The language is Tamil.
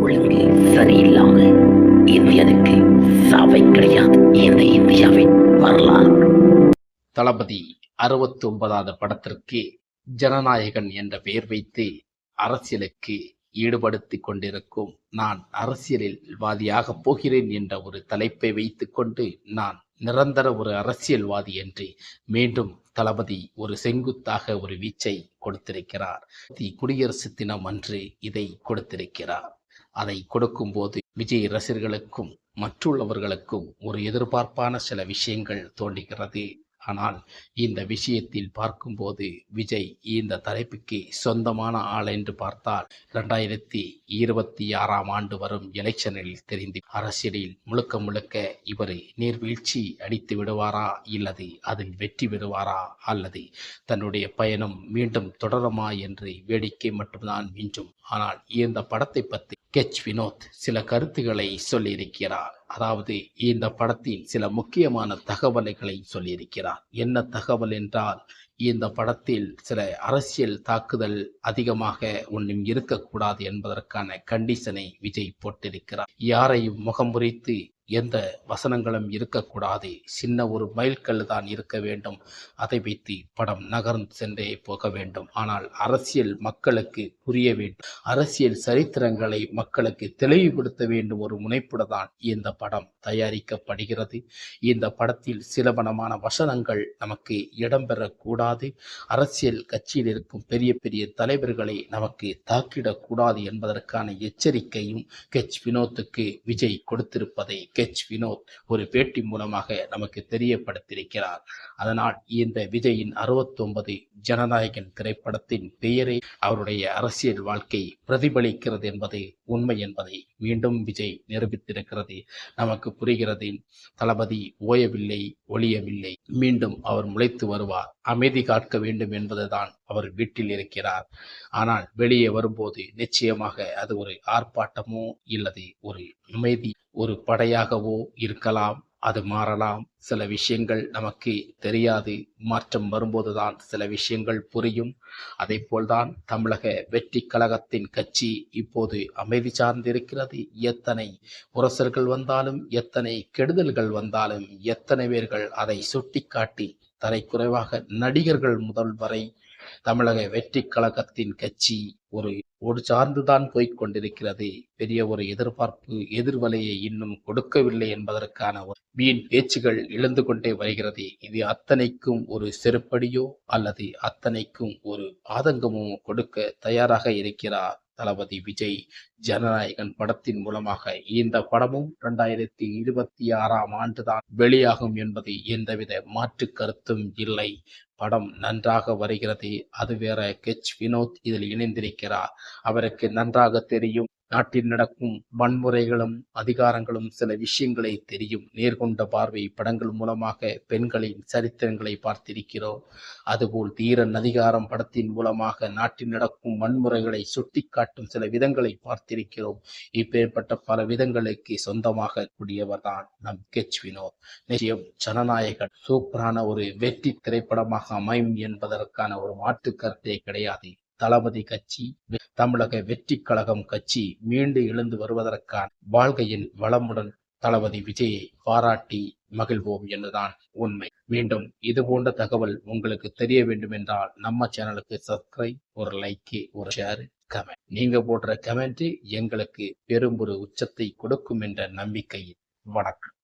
ஒழுங்கு சரியில்லாம இந்தியனுக்கு சாவை கிடையாது. இந்த இந்தியாவின் வரலாறு. தளபதி 69வது படத்திற்கு ஜனநாயகன் என்ற பெயர் வைத்து அரசியலுக்கு ஈடுபடுத்திக் கொண்டிருக்கும் நான் அரசியலில் வாதியாக போகிறேன் என்ற ஒரு தலைப்பை வைத்துக்கொண்டு நான் நிரந்தர ஒரு அரசியல்வாதி என்று மீண்டும் தளபதி ஒரு செங்குத்தாக ஒரு வீச்சை கொடுத்திருக்கிறார். குடியரசு தினம் அன்று இதை கொடுத்திருக்கிறார். அதை கொடுக்கும்போது விஜய் ரசிகர்களுக்கும் மற்றுள்ளவர்களுக்கும் ஒரு எதிர்பார்ப்பான சில விஷயங்கள் தோன்றுகிறது. ஆனால் இந்த விஷயத்தில் பார்க்கும்போது விஜய் இந்த தலைப்புக்கு சொந்தமான ஆள் என்று பார்த்தால் 2026ஆம் ஆண்டு வரும் எலெக்ஷனில் தெரிந்து அரசியலில் முழுக்க முழுக்க இவர் நீர்வீழ்ச்சி அடித்து விடுவாரா இல்லது அதில் வெற்றி பெறுவாரா அல்லது தன்னுடைய பயணம் மீண்டும் தொடருமா என்று வேடிக்கை மட்டும்தான் மிஞ்சும். ஆனால் இந்த படத்தை பற்றி வினோத் சில கருத்துக்களை சொல்லியிருக்கிறார். அதாவது இந்த படத்தின் சில முக்கியமான தகவல்களை சொல்லியிருக்கிறார். என்ன தகவல் என்றால், இந்த படத்தில் சில அரசியல் தாக்குதல் அதிகமாக ஒன்றும் இருக்கக்கூடாது என்பதற்கான கண்டிஷனை விஜய் போட்டிருக்கிறார். யாரையும் முகமுறித்து எந்த வசனங்களும் இருக்கக்கூடாது, சின்ன ஒரு மைல்கல் தான் இருக்க வேண்டும். அதை வைத்து படம் நகர்ந்து சென்றே போக வேண்டும். ஆனால் அரசியல் மக்களுக்கு புரிய வேண்டும், அரசியல் சரித்திரங்களை மக்களுக்கு தெளிவுபடுத்த வேண்டும் ஒரு முனைப்புடன் தான் இந்த படம் தயாரிக்கப்படுகிறது. இந்த படத்தில் சிலபலமான வசனங்கள் நமக்கு இடம்பெறக்கூடாது. அரசியல் கட்சியில் இருக்கும் பெரிய பெரிய தலைவர்களை நமக்கு தாக்கிடக்கூடாது என்பதற்கான எச்சரிக்கையும் வினோத்துக்கு விஜய் கொடுத்திருப்பதை வினோத் ஒரு பேட்டி மூலமாக நமக்கு தெரியப்படுத்தியிருக்கிறார். அதனால் இந்த விஜயின் 69 ஜனநாயகன் திரைப்படத்தின் பெயரை அவருடைய அரசியல் வாழ்க்கை பிரதிபலிக்கிறது என்பது உண்மை என்பதை மீண்டும் விஜய் நிரூபித்திருக்கிறது. நமக்கு புரிகிறது, தளபதி ஓயவில்லை, ஒளியவில்லை, மீண்டும் அவர் முளைத்து வருவார். அமைதி காக்க வேண்டும் என்பதுதான் அவர் வீட்டில் இருக்கிறார். ஆனால் வெளியே வரும்போது நிச்சயமாக அது ஒரு ஆர்ப்பாட்டமோ இல்லது ஒரு அமைதி ஒரு படையாகவோ இருக்கலாம். அது மாறலாம். சில விஷயங்கள் நமக்கு தெரியாது. மாற்றம் வரும்போதுதான் சில விஷயங்கள் புரியும். அதை போல்தான் தமிழக வெற்றி கழகத்தின் கட்சி இப்போது அமைதி சார்ந்திருக்கிறது. எத்தனை உரசல்கள் வந்தாலும், எத்தனை கெடுதல்கள் வந்தாலும், எத்தனை பேர்கள் அதை சுட்டிக்காட்டி தரைக்குறைவாக நடிகர்கள் முதல் வரை தமிழக வெற்றி கழகத்தின் கட்சி ஒரு சார்ந்துதான் போய்கொண்டிருக்கிறது. பெரிய ஒரு எதிர்பார்ப்பு எதிர்வலையை இன்னும் கொடுக்கவில்லை என்பதற்கான வீண் பேச்சுகள் எழுந்து கொண்டே வருகிறது. இது அத்தனைக்கும் ஒரு செருப்படியோ அல்லது அத்தனைக்கும் ஒரு ஆதங்கமோ கொடுக்க தயாராக இருக்கிறார் தளபதி விஜய். ஜனநாயகன் படத்தின் மூலமாக இந்த படமும் 2026ஆம் ஆண்டுதான் வெளியாகும் என்பது எந்தவித மாற்று கருத்தும் இல்லை. படம் நன்றாக வருகிறது. அது வேற, வினோத் இதில் இணைந்திருக்கிறார். அவருக்கு நன்றாக தெரியும் நாட்டில் நடக்கும் வன்முறைகளும் அதிகாரங்களும் சில விஷயங்களை தெரியும். நேர்கொண்ட பார்வை படங்கள் மூலமாக பெண்களின் சரித்திரங்களை பார்த்திருக்கிறோம். அதுபோல் தீரன் அதிகாரம் படத்தின் மூலமாக நாட்டில் நடக்கும் வன்முறைகளை சுட்டிக்காட்டும் சில விதங்களை பார்த்திருக்கிறோம். இப்பேற்பட்ட பல விதங்களுக்கு சொந்தமாக கூடியவர் தான் நம் வினோத். நிச்சயம் ஜனநாயகன் சூப்பரான ஒரு வெற்றி திரைப்படமாக அமையும் என்பதற்கான ஒரு மாற்று கருத்தே கிடையாது. தளபதி கட்சி, தமிழக வெற்றி கழகம் கட்சி மீண்டு எழுந்து வருவதற்கான வாழ்க்கையின் வளமுடன் தளபதி விஜயை பாராட்டி மகிழ்வோம் என்றுதான் உண்மை. மீண்டும் இது போன்ற தகவல் உங்களுக்கு தெரிய வேண்டும் என்றால் நம்ம சேனலுக்கு சப்ஸ்கிரைப், ஒரு லைக், ஒரு ஷேர், கமெண்ட். நீங்க போடுற கமெண்ட் எங்களுக்கு பெரும் ஒரு உச்சத்தை கொடுக்கும் என்ற நம்பிக்கையில் வணக்கம்.